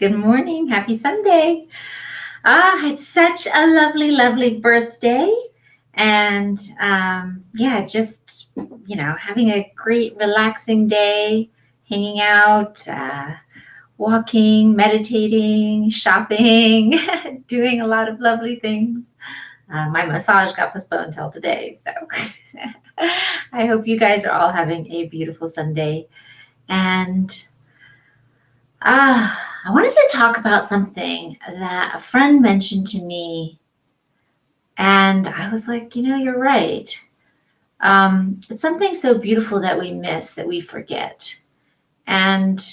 Good morning. Happy Sunday. It's such a lovely, lovely birthday. And yeah, just, having a great, relaxing day, hanging out, walking, meditating, shopping, doing a lot of lovely things. My massage got postponed until today. So I hope you guys are all having a beautiful Sunday. And I wanted to talk about something that a friend mentioned to me, and I was like, you're right. It's something so beautiful that we miss, that we forget. And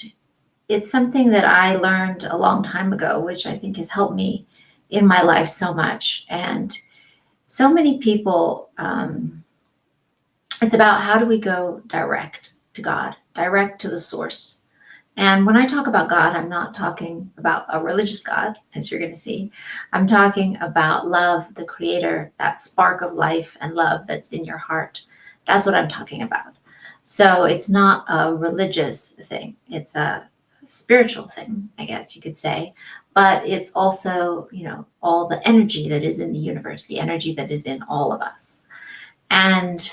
it's something that I learned a long time ago, which I think has helped me in my life so much. And so many people, it's about how do we go direct to God, direct to the source. And when I talk about God, I'm not talking about a religious God, as you're going to see. I'm talking about love, the creator, that spark of life and love that's in your heart. That's what I'm talking about. So it's not a religious thing. It's a spiritual thing, I guess you could say. But it's also, all the energy that is in the universe, the energy that is in all of us. And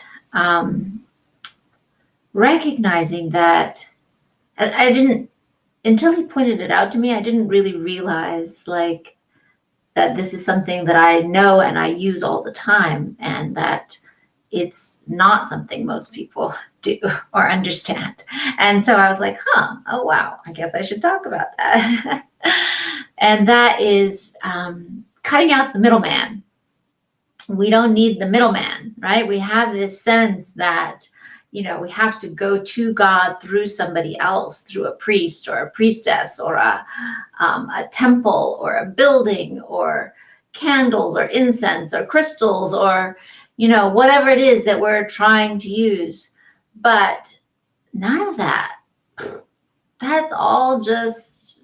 recognizing that I didn't, until he pointed it out to me, I didn't really realize that this is something that I know and I use all the time, and that it's not something most people do or understand. And so I was like, oh wow, I guess I should talk about that. And that is cutting out the middleman. We don't need the middleman, right? We have this sense that we have to go to God through somebody else, through a priest or a priestess or a temple or a building or candles or incense or crystals or, whatever it is that we're trying to use. But none of that. That's all just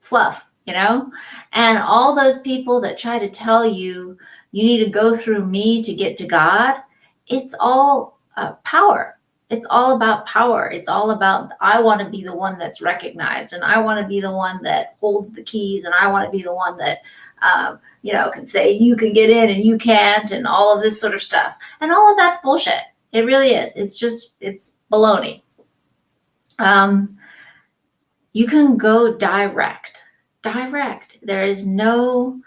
fluff, And all those people that try to tell you, you need to go through me to get to God, it's all power. It's all about power. It's all about, I want to be the one that's recognized, and I want to be the one that holds the keys, and I want to be the one that, can say you can get in and you can't, and all of this sort of stuff. And all of that's bullshit. It really is. It's baloney. You can go direct. There is nothing.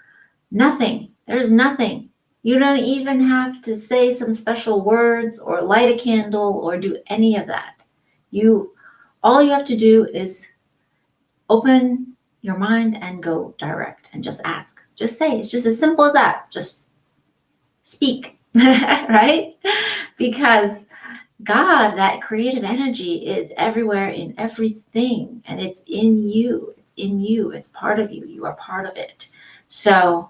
There's nothing. You don't even have to say some special words or light a candle or do any of that. All you have to do is open your mind and go direct and just ask. Just say. It's just as simple as that. Just speak, right? Because God, that creative energy, is everywhere in everything, and it's in you. It's in you. It's part of you. You are part of it. So,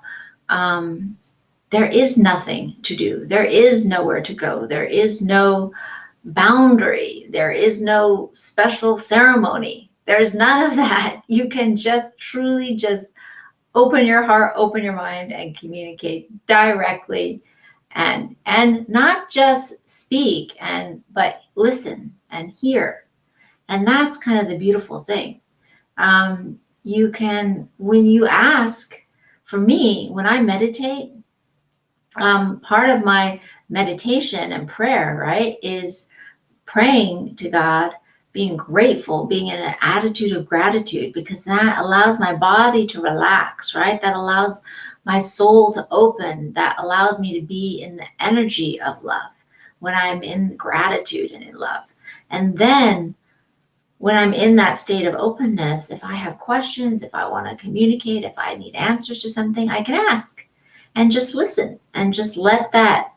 there is nothing to do. There is nowhere to go. There is no boundary. There is no special ceremony. There's none of that. You can just truly just open your heart, open your mind, and communicate directly, and not just speak, but listen and hear. And that's kind of the beautiful thing. You can, when you ask, for me, when I meditate, part of my meditation and prayer, right, is praying to God, being grateful, being in an attitude of gratitude, because that allows my body to relax, right? That allows my soul to open. That allows me to be in the energy of love when I'm in gratitude and in love. And then when I'm in that state of openness, if I have questions, if I want to communicate, if I need answers to something, I can ask. And just listen and just let that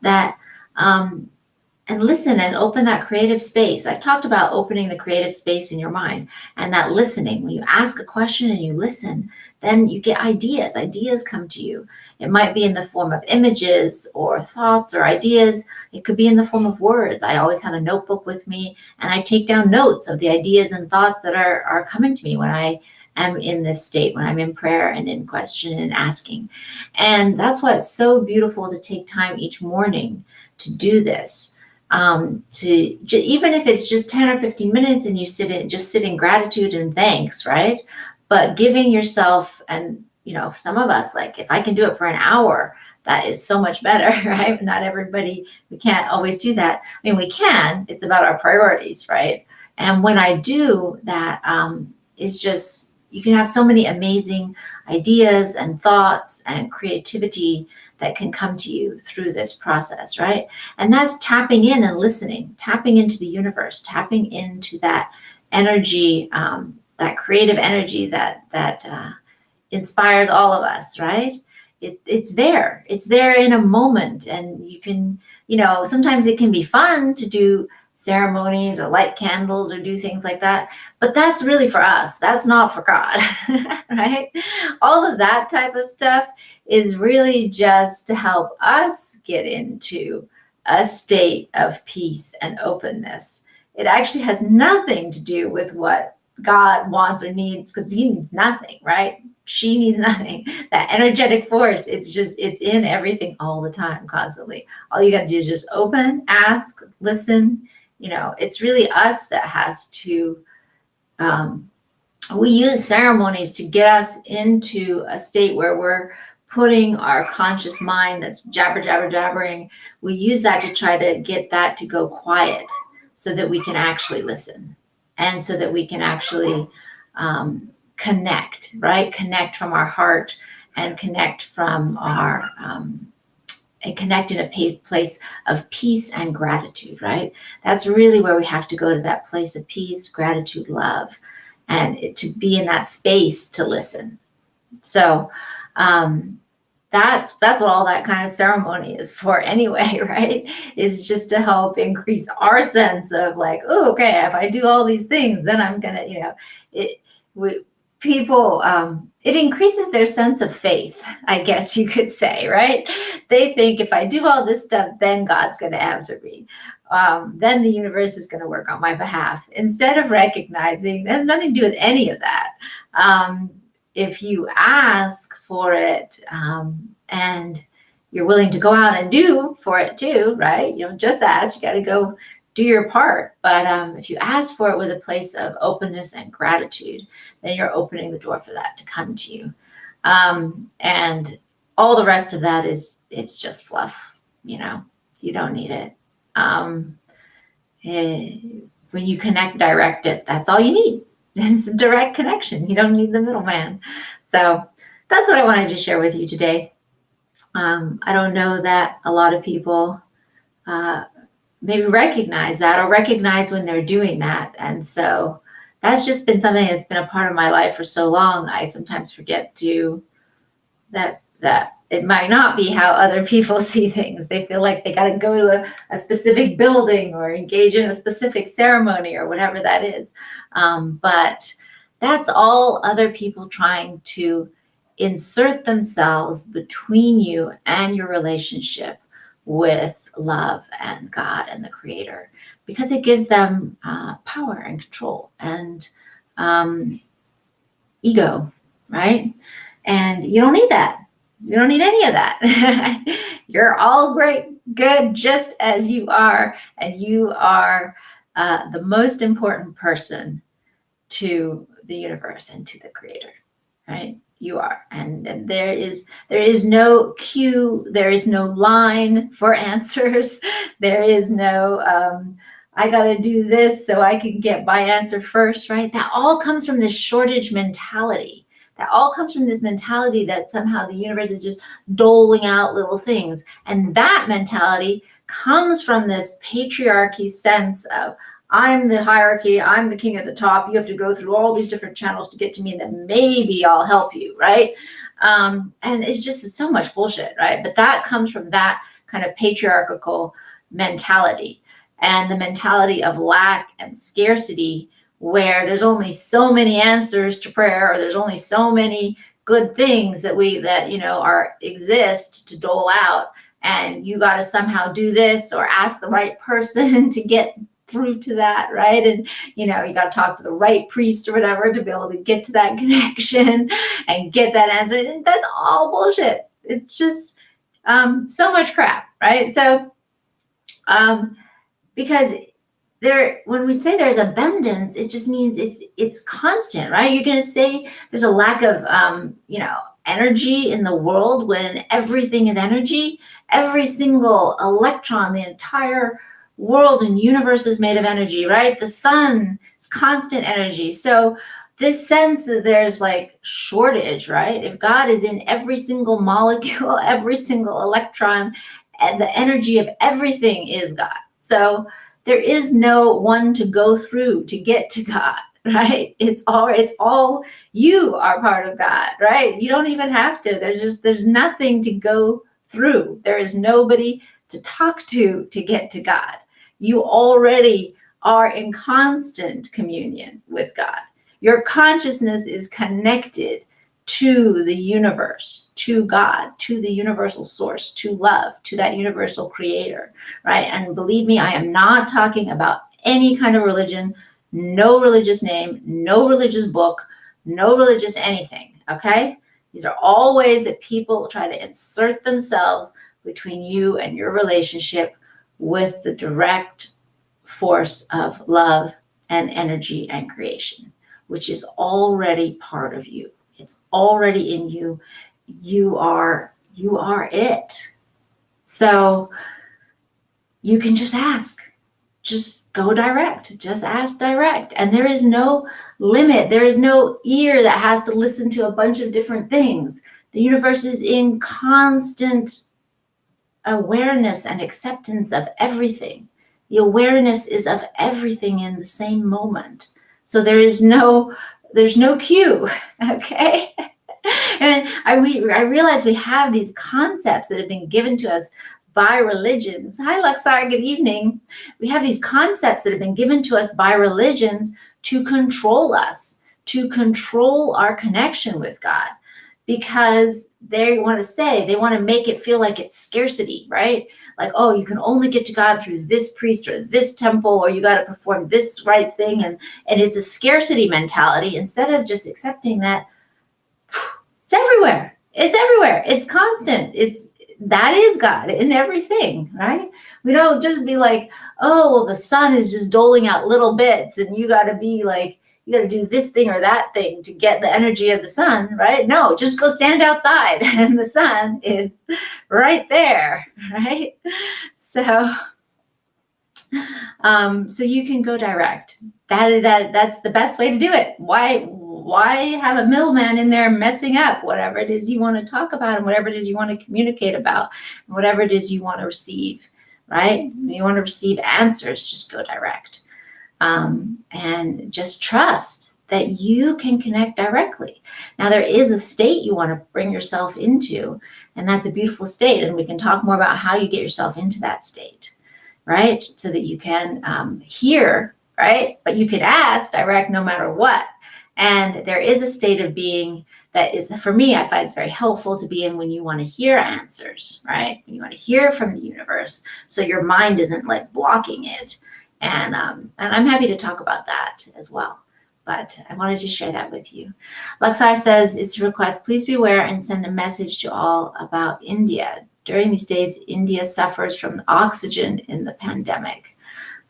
and listen and open that creative space. I've talked about opening the creative space in your mind, and that listening. When you ask a question and you listen, then you get ideas. Ideas come to you. It might be in the form of images or thoughts or ideas. It could be in the form of words. I always have a notebook with me, and I take down notes of the ideas and thoughts that are coming to me when I am in this state, when I'm in prayer and in question and asking. And that's why it's so beautiful to take time each morning to do this. Even if it's just 10 or 15 minutes and you sit in gratitude and thanks, right? but giving yourself, and for some of us, like if I can do it for an hour, that is so much better, right? Not everybody, we can't always do that. I mean, we can, it's about our priorities, right? And when I do that, it's just, you can have so many amazing ideas and thoughts and creativity that can come to you through this process, right? And that's tapping in and listening, tapping into the universe, tapping into that energy, that creative energy that inspires all of us, right? It's there. It's there in a moment, and you can, sometimes it can be fun to do ceremonies or light candles or do things like that, but that's really for us. That's not for God, right? All of that type of stuff is really just to help us get into a state of peace and openness. It actually has nothing to do with what God wants or needs, because he needs nothing, right? She needs nothing. That energetic force, it's in everything all the time, constantly. All you got to do is just open, ask, listen. It's really us that has to, we use ceremonies to get us into a state where we're putting our conscious mind that's jabbering. We use that to try to get that to go quiet so that we can actually listen, and so that we can actually connect, right? Connect from our heart, and connect from our, and connect in a place of peace and gratitude, right? That's really where we have to go, to that place of peace, gratitude, love, and to be in that space to listen. So that's what all that kind of ceremony is for anyway, right? Is just to help increase our sense of like, oh, okay, if I do all these things, then I'm gonna, it increases their sense of faith, I guess you could say, right? They think if I do all this stuff, then God's going to answer me. Then the universe is going to work on my behalf. Instead of recognizing, it has nothing to do with any of that. If you ask for it, and you're willing to go out and do for it too, right? You don't just ask, you got to go do your part. But if you ask for it with a place of openness and gratitude, then you're opening the door for that to come to you. And all the rest of that it's just fluff, you don't need it. When you connect direct it, that's all you need. It's a direct connection. You don't need the middleman. So that's what I wanted to share with you today. I don't know that a lot of people maybe recognize that, or recognize when they're doing that. And so that's just been something that's been a part of my life for so long. I sometimes forget that it might not be how other people see things. They feel like they got to go to a specific building or engage in a specific ceremony or whatever that is. But that's all other people trying to insert themselves between you and your relationship with love and God and the Creator, because it gives them power and control and ego, right? And you don't need that. You don't need any of that. You're all great, good, just as you are, and you are the most important person to the universe and to the Creator, right? You are, and there is no queue, there is no line for answers, there is no I gotta do this so I can get my answer first, right? That all comes from this shortage mentality. That all comes from this mentality that somehow the universe is just doling out little things, and that mentality comes from this patriarchy sense of, I'm the hierarchy, I'm the king at the top, you have to go through all these different channels to get to me, and then maybe I'll help you, right? And it's so much bullshit, right? But that comes from that kind of patriarchal mentality, and the mentality of lack and scarcity, where there's only so many answers to prayer, or there's only so many good things that exist to dole out, and you got to somehow do this or ask the right person to get through to that, right? And you got to talk to the right priest or whatever to be able to get to that connection and get that answer. And that's all bullshit. It's just so much crap, right? So because when we say there's abundance, it just means it's constant, right? You're going to say there's a lack of energy in the world when everything is energy. Every single electron, the entire world and universe is made of energy, right? The sun is constant energy. So this sense that there's like shortage, right? If God is in every single molecule, every single electron, and the energy of everything is God. So there is no one to go through to get to God, right? It's all you are part of God, right? You don't even have to. There's nothing to go through. There is nobody to talk to get to God. You already are in constant communion with God. Your consciousness is connected to the universe, to God, to the universal source, to love, to that universal creator, right? And believe me, I am not talking about any kind of religion, no religious name, no religious book, no religious anything, okay? These are all ways that people try to insert themselves between you and your relationship with the direct force of love and energy and creation, which is already part of you. It's already in you. You are it. So you can just ask. Just go direct. Just ask direct. And there is no limit. There is no ear that has to listen to a bunch of different things. The universe is in constant awareness and acceptance of everything. The awareness is of everything in the same moment. So there's no cue, okay? And I realize we have these concepts that have been given to us by religions. Hi, Luxar, good evening. We have these concepts that have been given to us by religions to control us, to control our connection with God, because they want to make it feel like it's scarcity, right? Like, oh, you can only get to God through this priest or this temple, or you got to perform this right thing. And it's a scarcity mentality instead of just accepting that it's everywhere. It's everywhere. It's constant. That is God in everything, right? We don't just be like, oh, well, the sun is just doling out little bits and you got to be like, you got to do this thing or that thing to get the energy of the sun, right? No, just go stand outside and the sun is right there, right? So you can go direct. That's the best way to do it. Why have a middleman in there messing up whatever it is you want to talk about and whatever it is you want to communicate about and whatever it is you want to receive, right? When you want to receive answers, just go direct. And just trust that you can connect directly. Now, there is a state you want to bring yourself into, and that's a beautiful state. And we can talk more about how you get yourself into that state, right? So that you can hear, right? But you can ask direct no matter what. And there is a state of being that is, for me, I find it's very helpful to be in when you want to hear answers, right? When you want to hear from the universe, so your mind isn't like blocking it. And I'm happy to talk about that as well. But I wanted to share that with you. Luxar says, it's a request, please beware and send a message to all about India. During these days, India suffers from oxygen in the pandemic.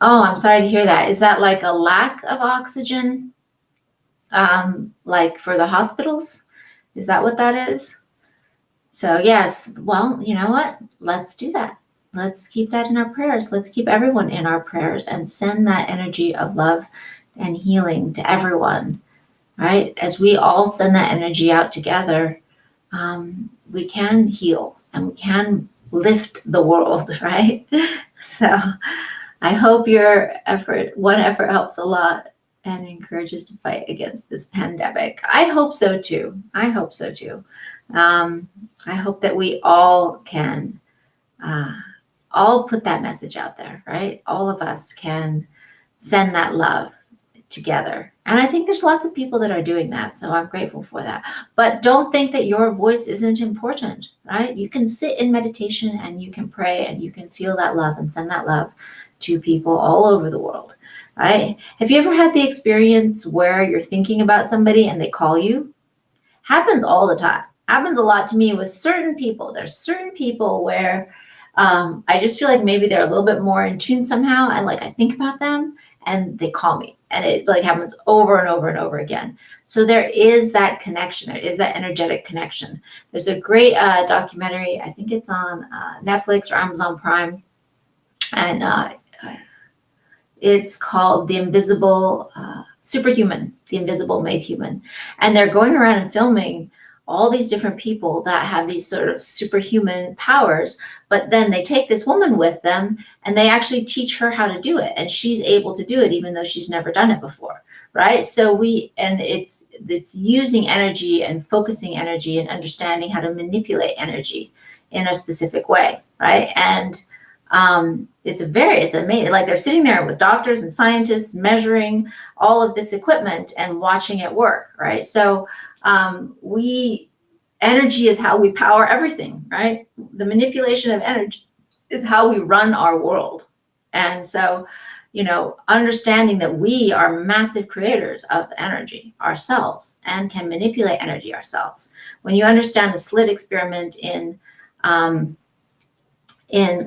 Oh, I'm sorry to hear that. Is that like a lack of oxygen? Like for the hospitals? Is that what that is? So yes, well, you know what? Let's do that. Let's keep that in our prayers. Let's keep everyone in our prayers and send that energy of love and healing to everyone, right? As we all send that energy out together, we can heal and we can lift the world, right? So I hope one effort helps a lot and encourages to fight against this pandemic. I hope so too. I hope that we all can all put that message out there, right? All of us can send that love together. And I think there's lots of people that are doing that. So I'm grateful for that. But don't think that your voice isn't important, right? You can sit in meditation and you can pray and you can feel that love and send that love to people all over the world, right? Have you ever had the experience where you're thinking about somebody and they call you? Happens all the time. Happens a lot to me with certain people. There's certain people where I just feel like maybe they're a little bit more in tune somehow. And like I think about them and they call me, and it like happens over and over and over again. So there is that connection. There is that energetic connection. There's a great documentary. I think it's on Netflix or Amazon Prime, and it's called The Invisible Superhuman, The Invisible Made Human. And they're going around and filming all these different people that have these sort of superhuman powers, but then they take this woman with them and they actually teach her how to do it. And she's able to do it even though she's never done it before. Right. So it's using energy and focusing energy and understanding how to manipulate energy in a specific way. Right. And it's amazing. Like they're sitting there with doctors and scientists measuring all of this equipment and watching it work, right? So energy is how we power everything, right? The manipulation of energy is how we run our world. And so, understanding that we are massive creators of energy ourselves and can manipulate energy ourselves. When you understand the slit experiment in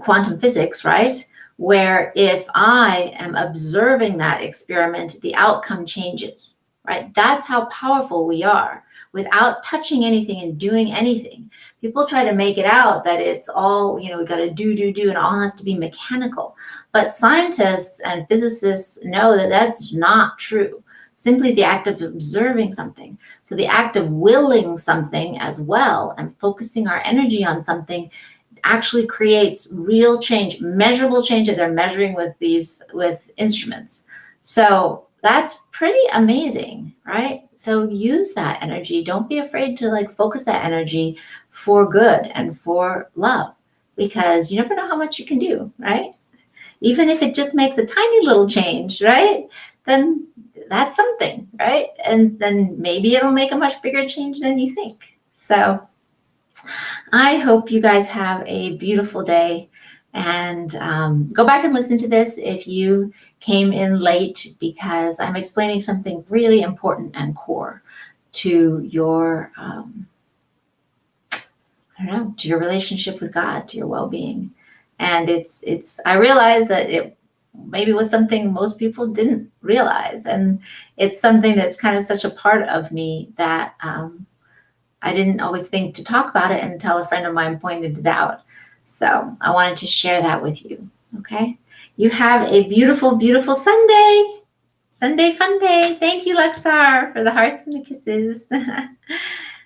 quantum physics, right? Where if I am observing that experiment, the outcome changes, right? That's how powerful we are without touching anything and doing anything. People try to make it out that it's all, we got to do, and all has to be mechanical. But scientists and physicists know that that's not true. Simply the act of observing something. So the act of willing something as well and focusing our energy on something actually creates real change, measurable change that they're measuring with instruments. So that's pretty amazing, right? So use that energy. Don't be afraid to focus that energy for good and for love, because you never know how much you can do, right? Even if it just makes a tiny little change, right? Then that's something, right? And then maybe it'll make a much bigger change than you think. So I hope you guys have a beautiful day, and go back and listen to this if you came in late, because I'm explaining something really important and core to your, to your relationship with God, to your well-being. And I realize that it maybe was something most people didn't realize. And it's something that's kind of such a part of me that, I didn't always think to talk about it until a friend of mine pointed it out. So I wanted to share that with you. Okay. You have a beautiful, beautiful Sunday. Sunday fun day. Thank you, Lexar, for the hearts and the kisses.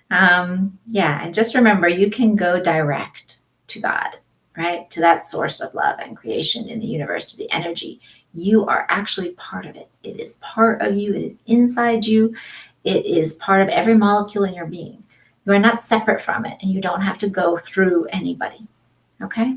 And just remember, you can go direct to God, right? To that source of love and creation in the universe, to the energy. You are actually part of it. It is part of you. It is inside you. It is part of every molecule in your being. You are not separate from it, and you don't have to go through anybody. Okay?